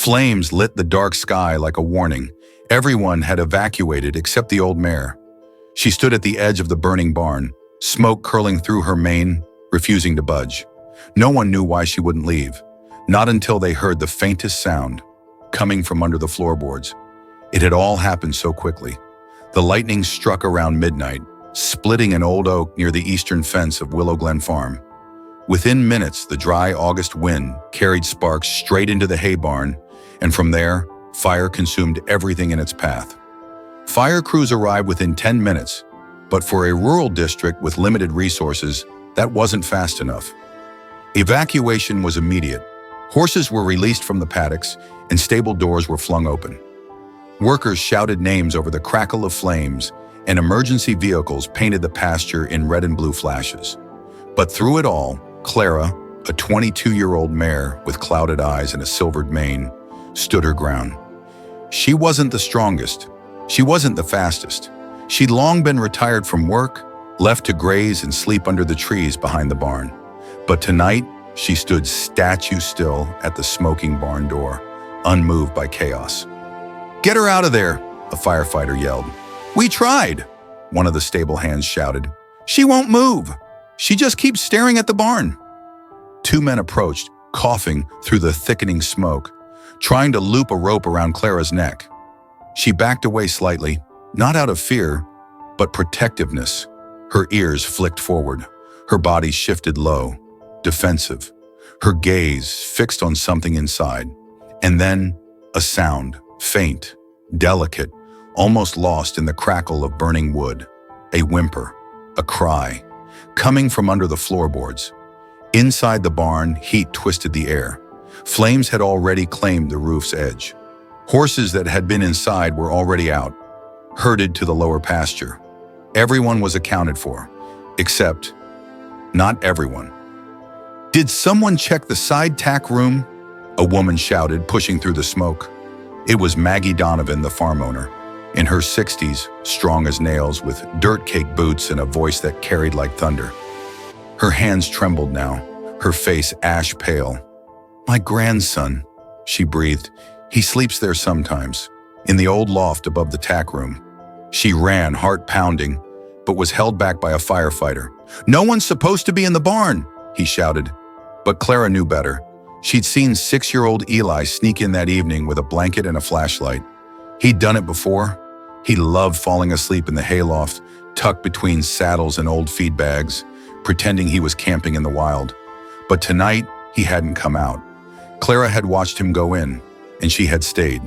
Flames lit the dark sky like a warning. Everyone had evacuated except the old mare. She stood at the edge of the burning barn, smoke curling through her mane, refusing to budge. No one knew why she wouldn't leave, not until they heard the faintest sound, coming from under the floorboards. It had all happened so quickly. The lightning struck around midnight, splitting an old oak near the eastern fence of Willow Glen Farm. Within minutes, the dry August wind carried sparks straight into the hay barn, and from there, fire consumed everything in its path. Fire crews arrived within 10 minutes, but for a rural district with limited resources, that wasn't fast enough. Evacuation was immediate. Horses were released from the paddocks, and stable doors were flung open. Workers shouted names over the crackle of flames, and emergency vehicles painted the pasture in red and blue flashes. But through it all, Clara, a 22-year-old mare with clouded eyes and a silvered mane, stood her ground. She wasn't the strongest. She wasn't the fastest. She'd long been retired from work, left to graze and sleep under the trees behind the barn. But tonight, she stood statue still at the smoking barn door, unmoved by chaos. "Get her out of there," a firefighter yelled. "We tried," one of the stable hands shouted. "She won't move. She just keeps staring at the barn." Two men approached, coughing through the thickening smoke, trying to loop a rope around Clara's neck. She backed away slightly, not out of fear, but protectiveness. Her ears flicked forward, her body shifted low, defensive, her gaze fixed on something inside. And then, a sound, faint, delicate, almost lost in the crackle of burning wood. A whimper, a cry, coming from under the floorboards. Inside the barn, heat twisted the air. Flames had already claimed the roof's edge. Horses that had been inside were already out, herded to the lower pasture. Everyone was accounted for, except not everyone. "Did someone check the side tack room?" a woman shouted, pushing through the smoke. It was Maggie Donovan, the farm owner, in her 60s, strong as nails, with dirt-caked boots and a voice that carried like thunder. Her hands trembled now, her face ash pale. "My grandson," she breathed. "He sleeps there sometimes, in the old loft above the tack room." She ran, heart pounding, but was held back by a firefighter. "No one's supposed to be in the barn," he shouted. But Clara knew better. She'd seen 6-year-old Eli sneak in that evening with a blanket and a flashlight. He'd done it before. He loved falling asleep in the hayloft, tucked between saddles and old feed bags, pretending he was camping in the wild. But tonight, he hadn't come out. Clara had watched him go in, and she had stayed,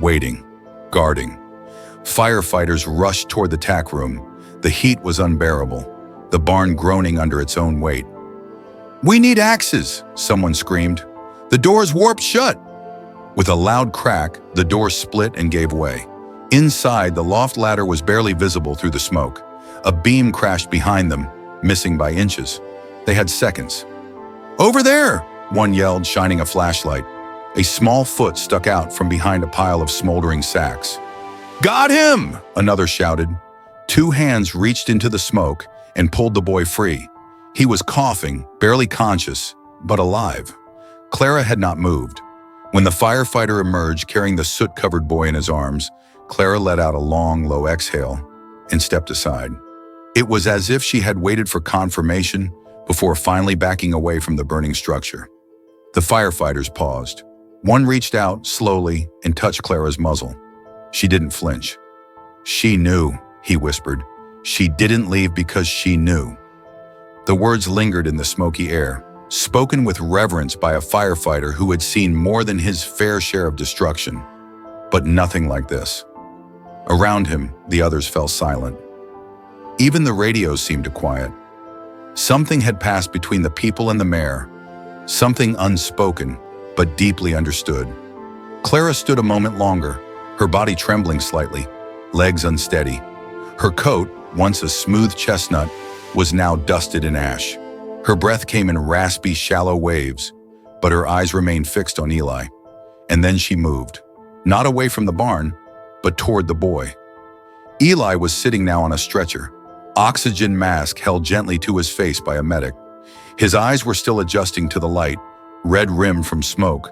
waiting, guarding. Firefighters rushed toward the tack room. The heat was unbearable, the barn groaning under its own weight. "We need axes," someone screamed. "The door's warped shut." With a loud crack, the door split and gave way. Inside, the loft ladder was barely visible through the smoke. A beam crashed behind them, missing by inches. They had seconds. "Over there!" one yelled, shining a flashlight. A small foot stuck out from behind a pile of smoldering sacks. "Got him!" another shouted. Two hands reached into the smoke and pulled the boy free. He was coughing, barely conscious, but alive. Clara had not moved. When the firefighter emerged carrying the soot-covered boy in his arms, Clara let out a long, low exhale and stepped aside. It was as if she had waited for confirmation before finally backing away from the burning structure. The firefighters paused. One reached out slowly and touched Clara's muzzle. She didn't flinch. "She knew," he whispered. "She didn't leave because she knew." The words lingered in the smoky air, spoken with reverence by a firefighter who had seen more than his fair share of destruction. But nothing like this. Around him, the others fell silent. Even the radios seemed to quiet. Something had passed between the people and the mare, something unspoken, but deeply understood. Clara stood a moment longer, her body trembling slightly, legs unsteady. Her coat, once a smooth chestnut, was now dusted in ash. Her breath came in raspy, shallow waves, but her eyes remained fixed on Eli. And then she moved, not away from the barn, but toward the boy. Eli was sitting now on a stretcher, oxygen mask held gently to his face by a medic. His eyes were still adjusting to the light, red rimmed from smoke,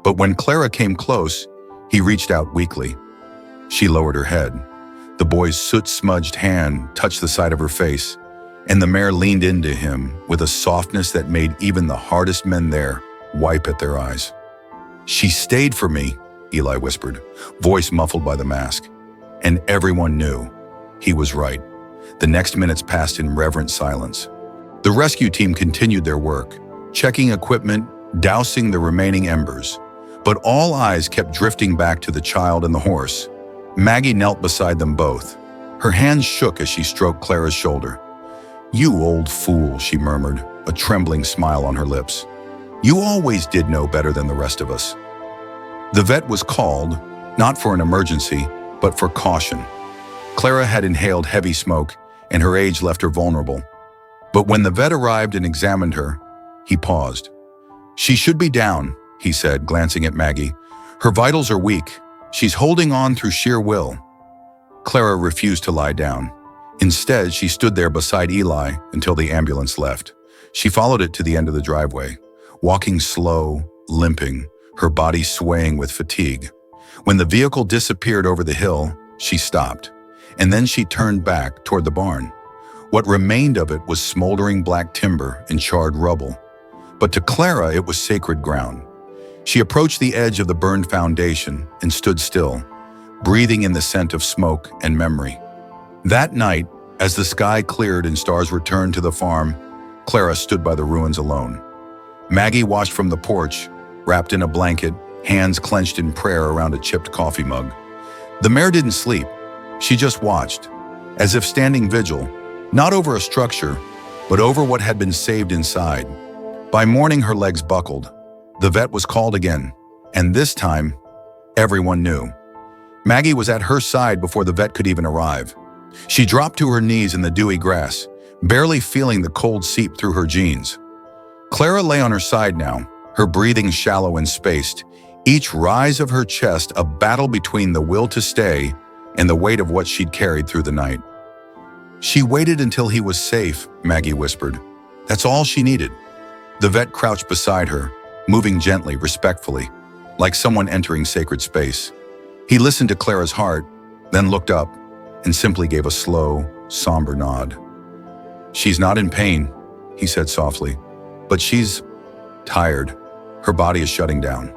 But when Clara came close, he reached out weakly. She lowered her head. The boy's soot-smudged hand touched the side of her face, and the mare leaned into him with a softness that made even the hardest men there wipe at their eyes. "She stayed for me," Eli whispered, voice muffled by the mask. And everyone knew he was right. The next minutes passed in reverent silence. The rescue team continued their work, checking equipment, dousing the remaining embers. But all eyes kept drifting back to the child and the horse. Maggie knelt beside them both. Her hands shook as she stroked Clara's shoulder. "You old fool," she murmured, a trembling smile on her lips. "You always did know better than the rest of us." The vet was called, not for an emergency, but for caution. Clara had inhaled heavy smoke, and her age left her vulnerable. But when the vet arrived and examined her, he paused. "She should be down," he said, glancing at Maggie. "Her vitals are weak. She's holding on through sheer will." Clara refused to lie down. Instead, she stood there beside Eli until the ambulance left. She followed it to the end of the driveway, walking slow, limping, her body swaying with fatigue. When the vehicle disappeared over the hill, she stopped, and then she turned back toward the barn. What remained of it was smoldering black timber and charred rubble. But to Clara, it was sacred ground. She approached the edge of the burned foundation and stood still, breathing in the scent of smoke and memory. That night, as the sky cleared and stars returned to the farm, Clara stood by the ruins alone. Maggie watched from the porch, wrapped in a blanket, hands clenched in prayer around a chipped coffee mug. The mare didn't sleep. She just watched, as if standing vigil, not over a structure, but over what had been saved inside. By morning, her legs buckled. The vet was called again, and this time, everyone knew. Maggie was at her side before the vet could even arrive. She dropped to her knees in the dewy grass, barely feeling the cold seep through her jeans. Clara lay on her side now, her breathing shallow and spaced, each rise of her chest a battle between the will to stay and the weight of what she'd carried through the night. "She waited until he was safe," Maggie whispered. "That's all she needed." The vet crouched beside her, moving gently, respectfully, like someone entering sacred space. He listened to Clara's heart, then looked up and simply gave a slow, somber nod. "She's not in pain," he said softly, "but she's tired. Her body is shutting down."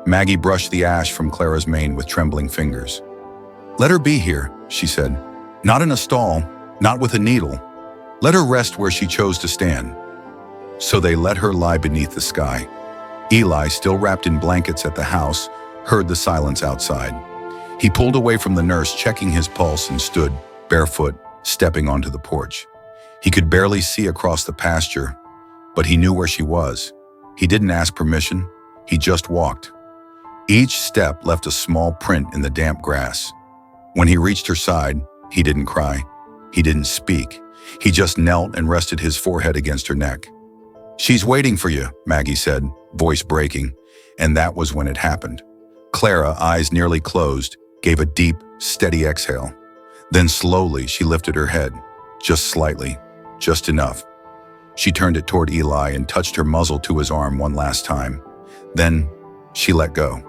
Maggie brushed the ash from Clara's mane with trembling fingers. "Let her be here," she said. "Not in a stall, not with a needle. Let her rest where she chose to stand." So they let her lie beneath the sky. Eli, still wrapped in blankets at the house, heard the silence outside. He pulled away from the nurse, checking his pulse, and stood, barefoot, stepping onto the porch. He could barely see across the pasture, but he knew where she was. He didn't ask permission, he just walked. Each step left a small print in the damp grass. When he reached her side, he didn't cry. He didn't speak. He just knelt and rested his forehead against her neck. "She's waiting for you," Maggie said, voice breaking, and that was when it happened. Clara, eyes nearly closed, gave a deep, steady exhale. Then slowly she lifted her head, just slightly, just enough. She turned it toward Eli and touched her muzzle to his arm one last time. Then she let go.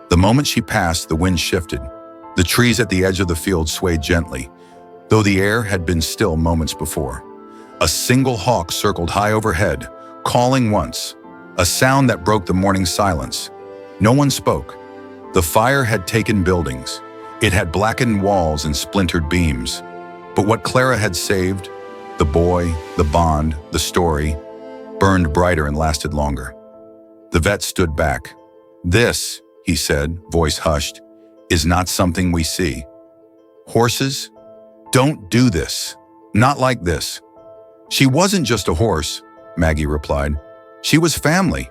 The moment she passed, the wind shifted. The trees at the edge of the field swayed gently, though the air had been still moments before. A single hawk circled high overhead, calling once, a sound that broke the morning silence. No one spoke. The fire had taken buildings. It had blackened walls and splintered beams. But what Clara had saved, the boy, the bond, the story, burned brighter and lasted longer. The vet stood back. "This," he said, voice hushed, "is not something we see. Horses don't do this. Not like this." "She wasn't just a horse," Maggie replied. "She was family."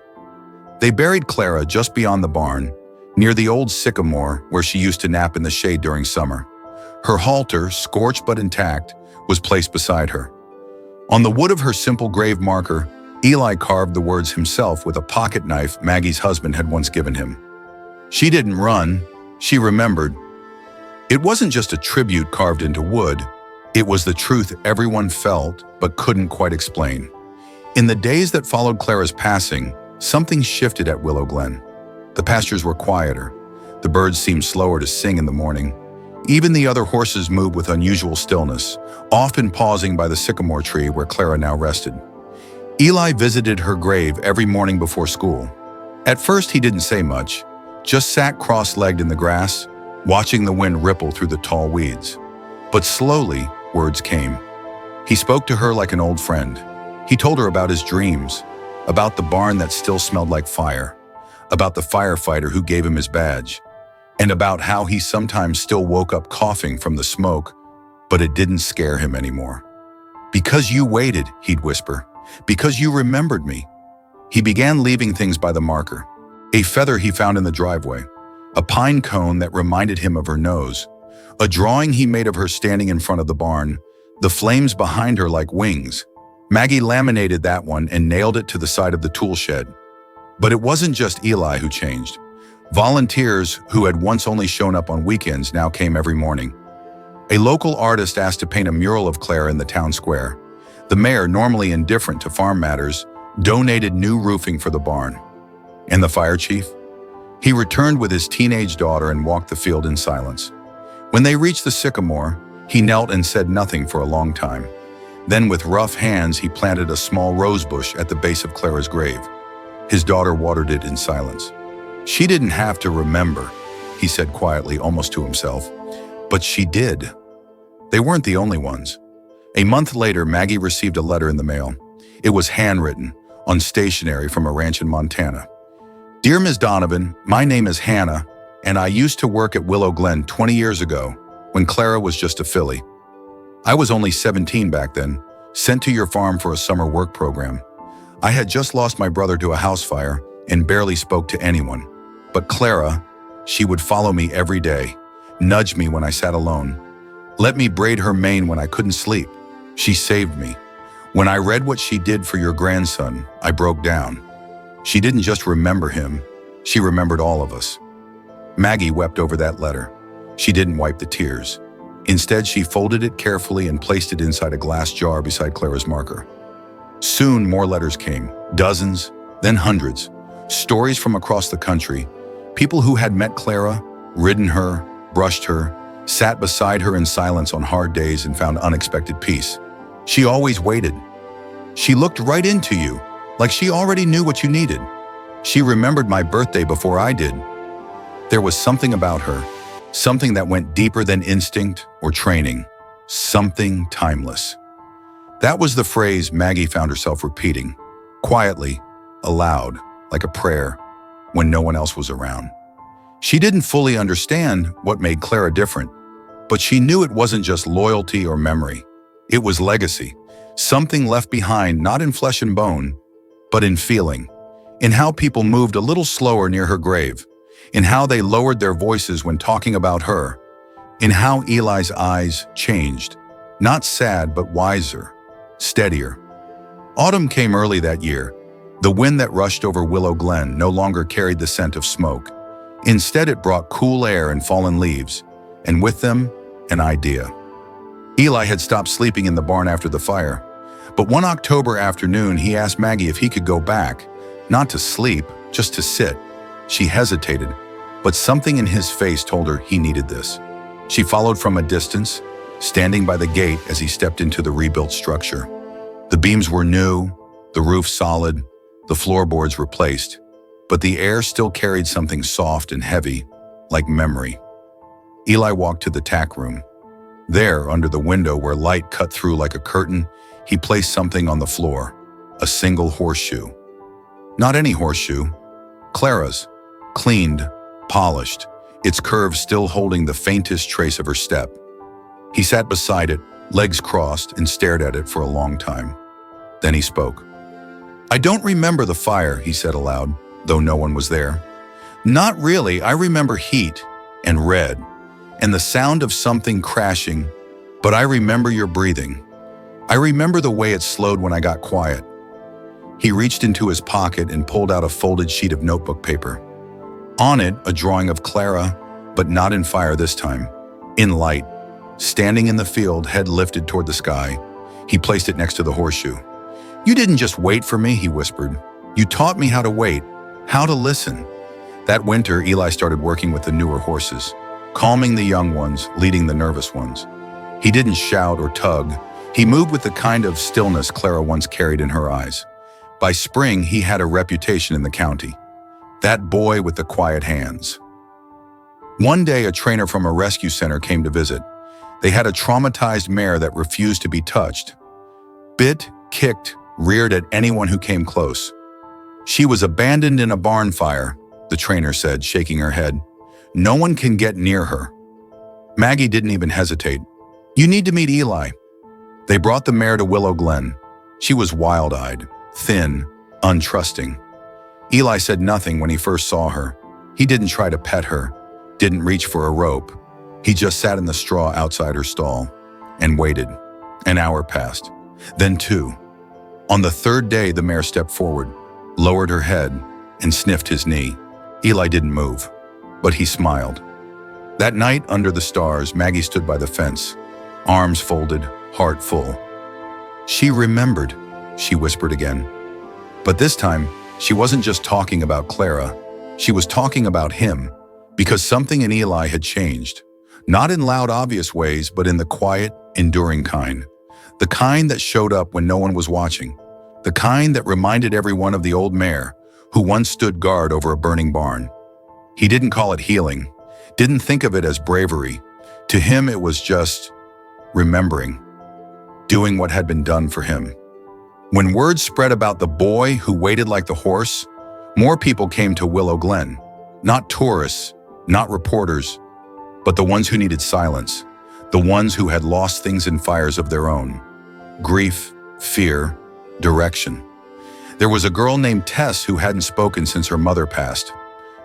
They buried Clara just beyond the barn, near the old sycamore where she used to nap in the shade during summer. Her halter, scorched but intact, was placed beside her. On the wood of her simple grave marker, Eli carved the words himself with a pocket knife Maggie's husband had once given him. She didn't run, she remembered. It wasn't just a tribute carved into wood, it was the truth everyone felt but couldn't quite explain. In the days that followed Clara's passing, something shifted at Willow Glen. The pastures were quieter. The birds seemed slower to sing in the morning. Even the other horses moved with unusual stillness, often pausing by the sycamore tree where Clara now rested. Eli visited her grave every morning before school. At first, he didn't say much, just sat cross-legged in the grass, watching the wind ripple through the tall weeds. But slowly, words came. He spoke to her like an old friend. He told her about his dreams, about the barn that still smelled like fire, about the firefighter who gave him his badge, and about how he sometimes still woke up coughing from the smoke, but it didn't scare him anymore. "Because you waited," he'd whisper. "Because you remembered me." He began leaving things by the marker. A feather he found in the driveway, a pine cone that reminded him of her nose, a drawing he made of her standing in front of the barn, the flames behind her like wings. Maggie laminated that one and nailed it to the side of the tool shed. But it wasn't just Eli who changed. Volunteers who had once only shown up on weekends now came every morning. A local artist asked to paint a mural of Clara in the town square. The mayor, normally indifferent to farm matters, donated new roofing for the barn. And the fire chief? He returned with his teenage daughter and walked the field in silence. When they reached the sycamore, he knelt and said nothing for a long time. Then with rough hands, he planted a small rose bush at the base of Clara's grave. His daughter watered it in silence. "She didn't have to remember," he said quietly, almost to himself. "But she did." They weren't the only ones. A month later, Maggie received a letter in the mail. It was handwritten, on stationery from a ranch in Montana. "Dear Ms. Donovan, my name is Hannah, and I used to work at Willow Glen 20 years ago, when Clara was just a filly. I was only 17 back then, sent to your farm for a summer work program. I had just lost my brother to a house fire and barely spoke to anyone. But Clara, she would follow me every day, nudge me when I sat alone, let me braid her mane when I couldn't sleep. She saved me. When I read what she did for your grandson, I broke down. She didn't just remember him, she remembered all of us." Maggie wept over that letter. She didn't wipe the tears. Instead, she folded it carefully and placed it inside a glass jar beside Clara's marker. Soon, more letters came, dozens, then hundreds. Stories from across the country, people who had met Clara, ridden her, brushed her, sat beside her in silence on hard days and found unexpected peace. She always waited. She looked right into you, like she already knew what you needed. She remembered my birthday before I did. There was something about her, something that went deeper than instinct or training, something timeless. That was the phrase Maggie found herself repeating, quietly, aloud, like a prayer, when no one else was around. She didn't fully understand what made Clara different, but she knew it wasn't just loyalty or memory. It was legacy, something left behind not in flesh and bone, but in feeling, in how people moved a little slower near her grave, in how they lowered their voices when talking about her, in how Eli's eyes changed, not sad but wiser, steadier. Autumn came early that year. The wind that rushed over Willow Glen no longer carried the scent of smoke. Instead, it brought cool air and fallen leaves, and with them, an idea. Eli had stopped sleeping in the barn after the fire, but one October afternoon he asked Maggie if he could go back, not to sleep, just to sit. She hesitated, but something in his face told her he needed this. She followed from a distance, standing by the gate as he stepped into the rebuilt structure. The beams were new, the roof solid, the floorboards replaced, but the air still carried something soft and heavy, like memory. Eli walked to the tack room. There, under the window where light cut through like a curtain, he placed something on the floor, a single horseshoe. Not any horseshoe, Clara's, cleaned, polished, its curve still holding the faintest trace of her step. He sat beside it, legs crossed, and stared at it for a long time. Then he spoke. "I don't remember the fire," he said aloud, though no one was there. "Not really. I remember heat and red and the sound of something crashing, but I remember your breathing. I remember the way it slowed when I got quiet." He reached into his pocket and pulled out a folded sheet of notebook paper. On it, a drawing of Clara, but not in fire this time, in light. Standing in the field, head lifted toward the sky, he placed it next to the horseshoe. "You didn't just wait for me," he whispered. "You taught me how to wait, how to listen. That winter, Eli started working with the newer horses, calming the young ones, leading the nervous ones. He didn't shout or tug. He moved with the kind of stillness Clara once carried in her eyes. By spring, he had a reputation in the county. That boy with the quiet hands. One day, a trainer from a rescue center came to visit. They had a traumatized mare that refused to be touched. Bit, kicked, reared at anyone who came close. She was abandoned in a barn fire, the trainer said, shaking her head. No one can get near her. Maggie didn't even hesitate. You need to meet Eli. They brought the mare to Willow Glen. She was wild-eyed, thin, untrusting. Eli said nothing when he first saw her. He didn't try to pet her, didn't reach for a rope. He just sat in the straw outside her stall and waited. An hour passed, then two. On the third day, the mare stepped forward, lowered her head, and sniffed his knee. Eli didn't move, but he smiled. That night, under the stars, Maggie stood by the fence, arms folded, heart full. She remembered, she whispered again. But this time, she wasn't just talking about Clara. She was talking about him, because something in Eli had changed. Not in loud, obvious ways, but in the quiet, enduring kind. The kind that showed up when no one was watching. The kind that reminded everyone of the old mare who once stood guard over a burning barn. He didn't call it healing, didn't think of it as bravery. To him, it was just remembering, doing what had been done for him. When word spread about the boy who waited like the horse, more people came to Willow Glen. Not tourists, not reporters, but the ones who needed silence, the ones who had lost things in fires of their own. Grief, fear, direction. There was a girl named Tess who hadn't spoken since her mother passed.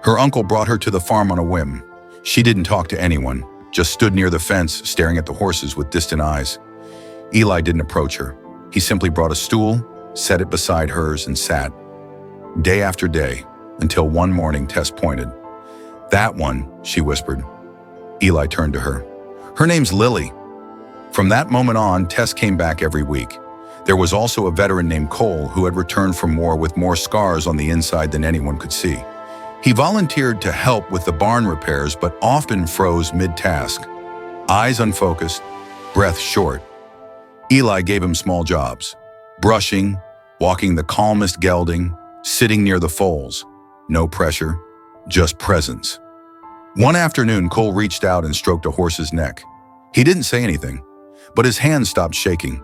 Her uncle brought her to the farm on a whim. She didn't talk to anyone, just stood near the fence, staring at the horses with distant eyes. Eli didn't approach her. He simply brought a stool, set it beside hers, and sat. Day after day, until one morning Tess pointed. That one, she whispered. Eli turned to her. Her name's Lily. From that moment on, Tess came back every week. There was also a veteran named Cole who had returned from war with more scars on the inside than anyone could see. He volunteered to help with the barn repairs, but often froze mid-task. Eyes unfocused, breath short. Eli gave him small jobs. Brushing, walking the calmest gelding, sitting near the foals. No pressure, just presence. One afternoon, Cole reached out and stroked a horse's neck. He didn't say anything, but his hand stopped shaking.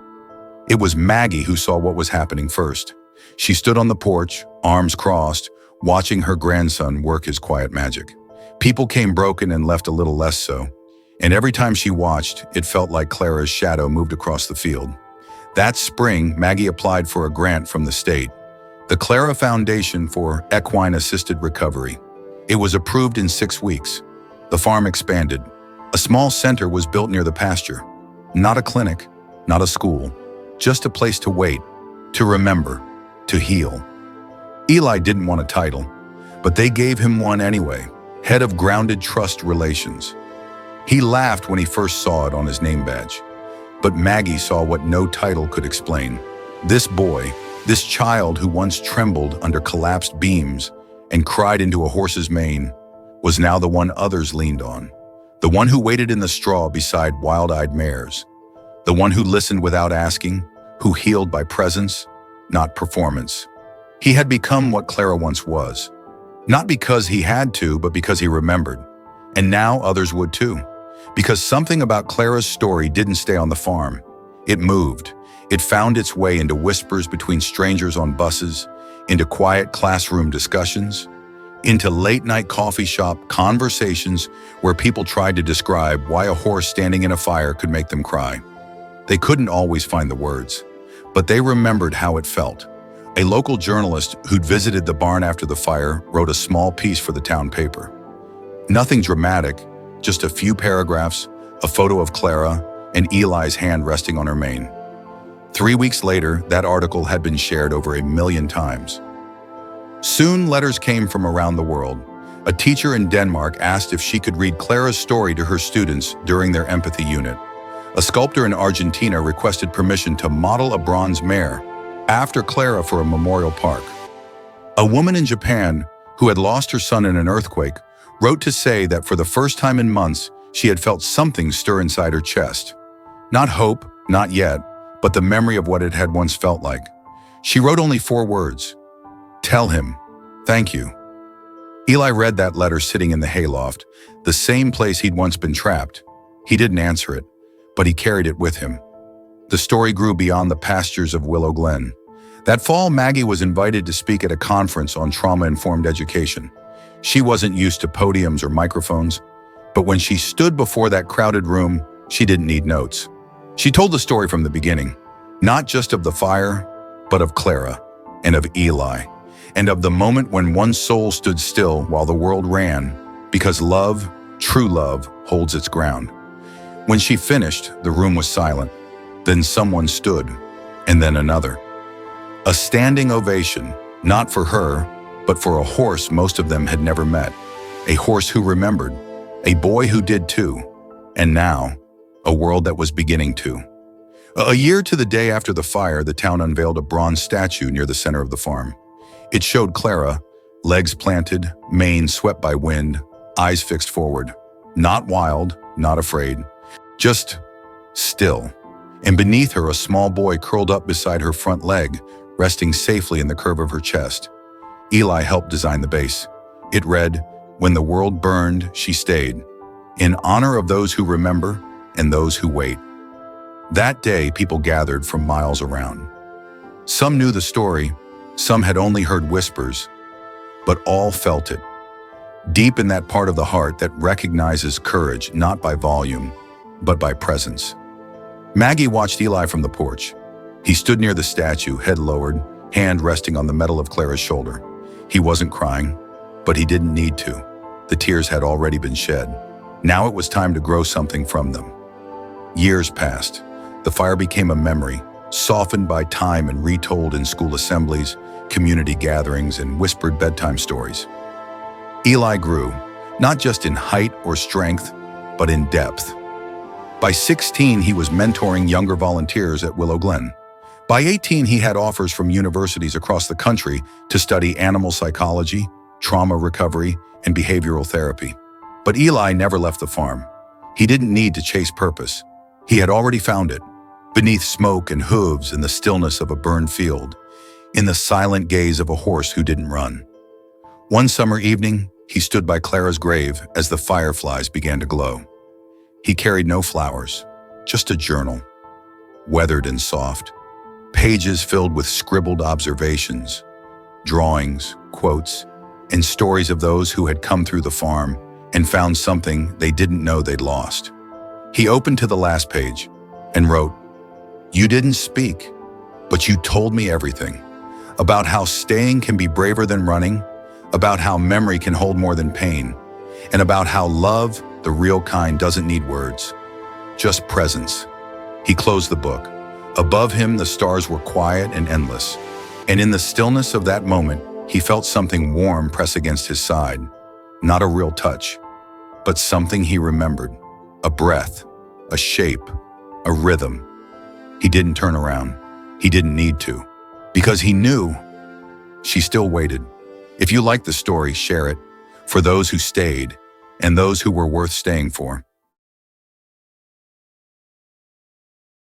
It was Maggie who saw what was happening first. She stood on the porch, arms crossed, watching her grandson work his quiet magic. People came broken and left a little less so. And every time she watched, it felt like Clara's shadow moved across the field. That spring, Maggie applied for a grant from the state, the Clara Foundation for Equine-Assisted Recovery. It was approved in 6 weeks. The farm expanded. A small center was built near the pasture. Not a clinic, not a school, just a place to wait, to remember, to heal. Eli didn't want a title, but they gave him one anyway, head of grounded trust relations. He laughed when he first saw it on his name badge. But Maggie saw what no title could explain. This boy, this child who once trembled under collapsed beams and cried into a horse's mane, was now the one others leaned on. The one who waited in the straw beside wild-eyed mares. The one who listened without asking, who healed by presence, not performance. He had become what Clara once was. Not because he had to, but because he remembered. And now others would too. Because something about Clara's story didn't stay on the farm. It moved. It found its way into whispers between strangers on buses, into quiet classroom discussions, into late-night coffee shop conversations where people tried to describe why a horse standing in a fire could make them cry. They couldn't always find the words, but they remembered how it felt. A local journalist who'd visited the barn after the fire wrote a small piece for the town paper. Nothing dramatic, just a few paragraphs, a photo of Clara, and Eli's hand resting on her mane. 3 weeks later, that article had been shared over 1 million times. Soon, letters came from around the world. A teacher in Denmark asked if she could read Clara's story to her students during their empathy unit. A sculptor in Argentina requested permission to model a bronze mare after Clara for a memorial park. A woman in Japan who had lost her son in an earthquake, wrote to say that for the first time in months, she had felt something stir inside her chest. Not hope, not yet, but the memory of what it had once felt like. She wrote only 4 words. Tell him, thank you. Eli read that letter sitting in the hayloft, the same place he'd once been trapped. He didn't answer it, but he carried it with him. The story grew beyond the pastures of Willow Glen. That fall, Maggie was invited to speak at a conference on trauma-informed education. She wasn't used to podiums or microphones, but when she stood before that crowded room, she didn't need notes. She told the story from the beginning, not just of the fire, but of Clara and of Eli, and of the moment when one soul stood still while the world ran, because love, true love, holds its ground. When she finished, the room was silent. Then someone stood, and then another. A standing ovation, not for her, but for a horse most of them had never met. A horse who remembered, a boy who did too, and now, a world that was beginning to. A year to the day after the fire, the town unveiled a bronze statue near the center of the farm. It showed Clara, legs planted, mane swept by wind, eyes fixed forward. Not wild, not afraid, just still. And beneath her, a small boy curled up beside her front leg, resting safely in the curve of her chest. Eli helped design the base. It read, "When the world burned, she stayed, in honor of those who remember and those who wait." That day, people gathered from miles around. Some knew the story, some had only heard whispers, but all felt it, deep in that part of the heart that recognizes courage not by volume, but by presence. Maggie watched Eli from the porch. He stood near the statue, head lowered, hand resting on the metal of Clara's shoulder. He wasn't crying, but he didn't need to. The tears had already been shed. Now it was time to grow something from them. Years passed. The fire became a memory, softened by time and retold in school assemblies, community gatherings, and whispered bedtime stories. Eli grew, not just in height or strength, but in depth. By 16, he was mentoring younger volunteers at Willow Glen. By 18, he had offers from universities across the country to study animal psychology, trauma recovery, and behavioral therapy. But Eli never left the farm. He didn't need to chase purpose. He had already found it, beneath smoke and hooves in the stillness of a burned field, in the silent gaze of a horse who didn't run. One summer evening, he stood by Clara's grave as the fireflies began to glow. He carried no flowers, just a journal, weathered and soft, pages filled with scribbled observations, drawings, quotes, and stories of those who had come through the farm and found something they didn't know they'd lost. He opened to the last page and wrote, "You didn't speak, but you told me everything, about how staying can be braver than running, about how memory can hold more than pain, and about how love, the real kind, doesn't need words, just presence." He closed the book. Above him, the stars were quiet and endless, and in the stillness of that moment, he felt something warm press against his side. Not a real touch, but something he remembered, a breath, a shape, a rhythm. He didn't turn around. He didn't need to, because he knew she still waited. If you like the story, share it, for those who stayed and those who were worth staying for.